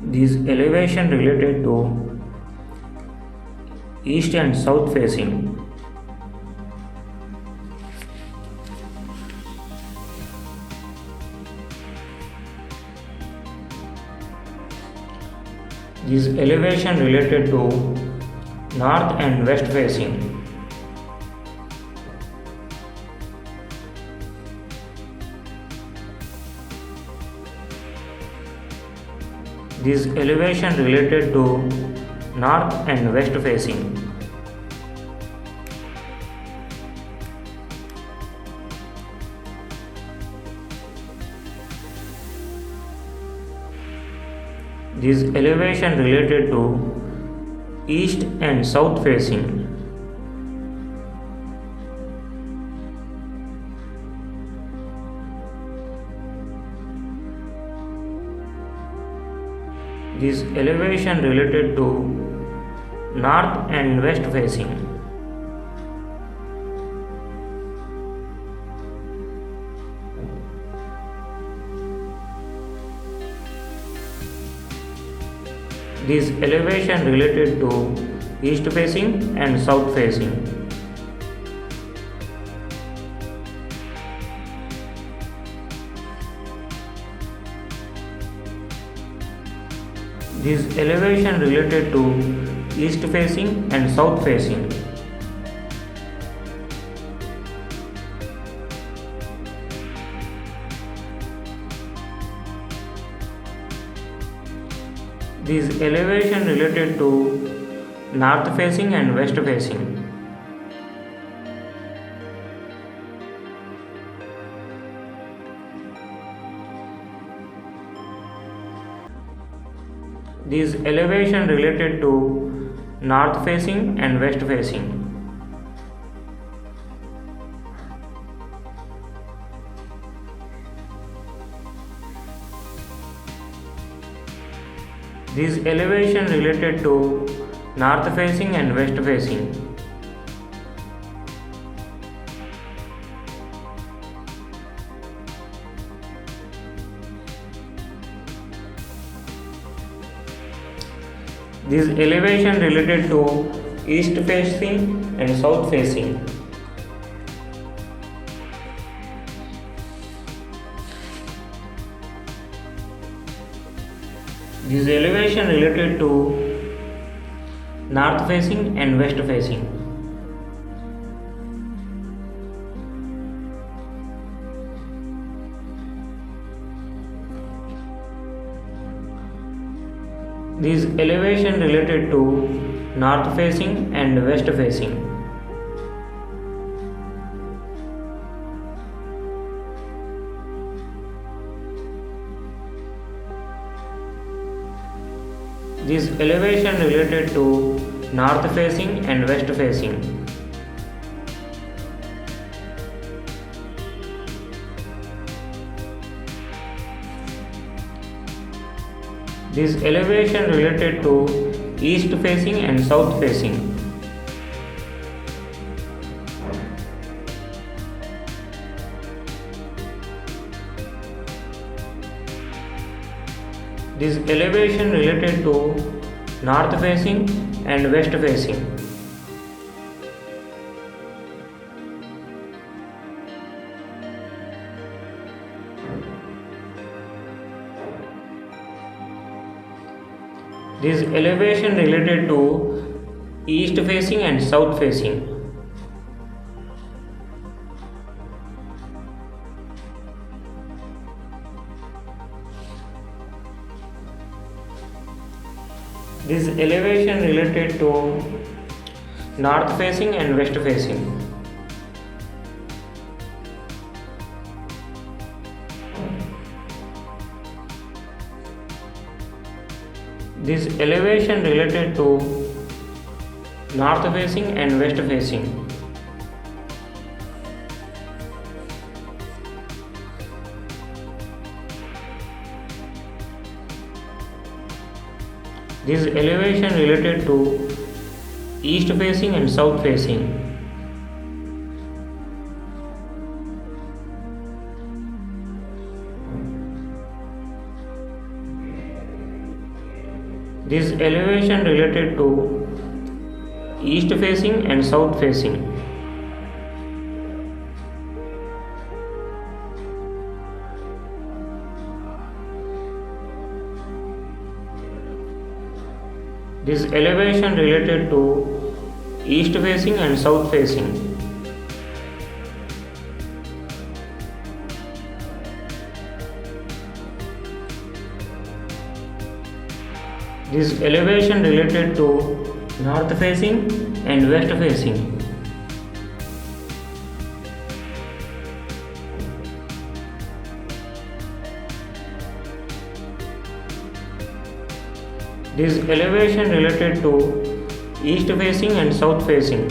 This elevation related to east and south facing. This elevation related to north and west facing. This elevation related to north and west facing. This elevation related to east and south facing. This elevation related to north and west facing. This elevation related to east facing and south facing. This elevation related to east facing and south facing. This elevation related to north facing and west facing. This elevation related to north facing and west facing. This elevation related to north facing and west facing. This elevation related to east facing and south facing. This elevation related to north facing and west facing. This elevation related to north facing and west facing. This elevation related to north facing and west facing. This elevation related to east facing and south facing. This elevation related to north facing and west facing. This elevation related to east facing and south facing. This elevation related to north facing and west facing. This elevation related to north facing and west facing. This elevation related to east facing and south facing. This elevation related to east facing and south facing. This elevation related to east facing and south facing. This elevation related to north facing and west facing. This elevation related to east facing and south facing.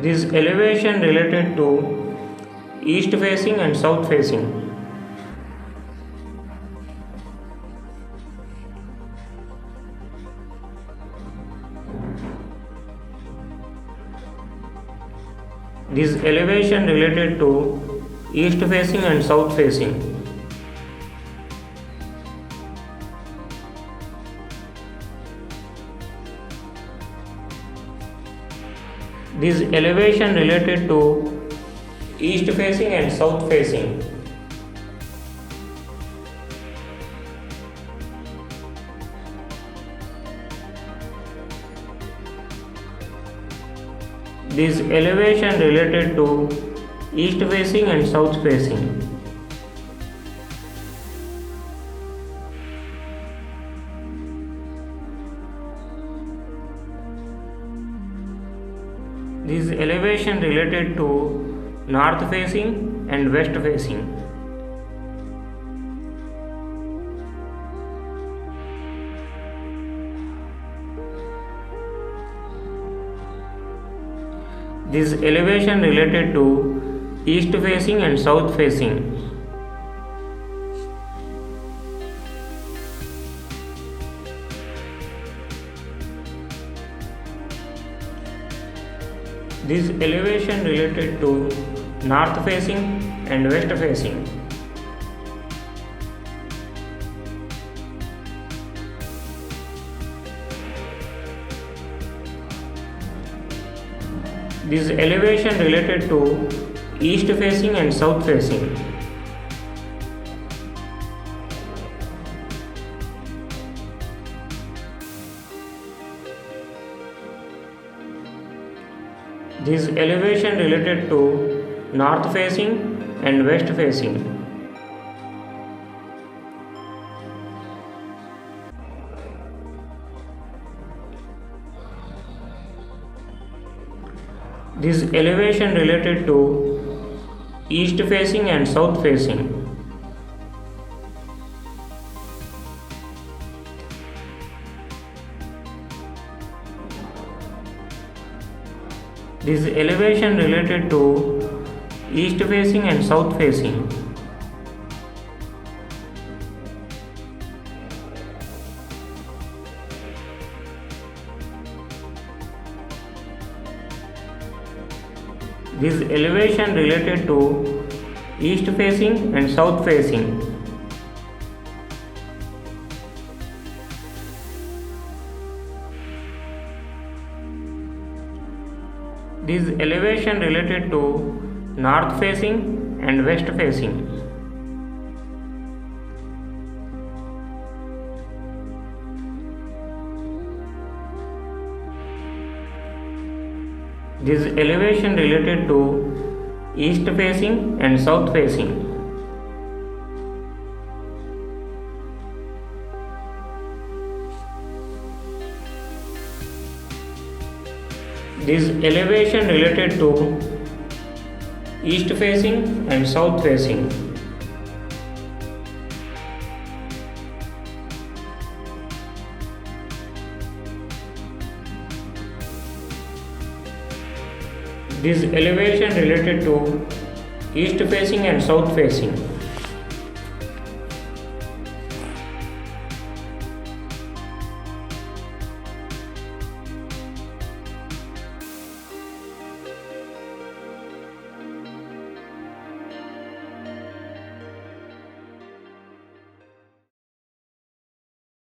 This elevation related to east facing and south facing. This elevation related to east facing and south facing. This elevation related to east facing and south facing. This elevation related to east facing and south facing. This elevation related to north facing and west facing. This elevation related to east facing and south facing. This elevation related to north facing and west facing. This elevation related to east facing and south facing. This elevation related to north facing and west facing. This elevation related to east facing and south facing. This elevation related to east facing and south facing. This elevation related to east facing and south facing. This elevation related to north facing and west facing. This elevation related to east facing and south facing. This elevation related to east facing and south facing. This elevation related to east facing and south facing.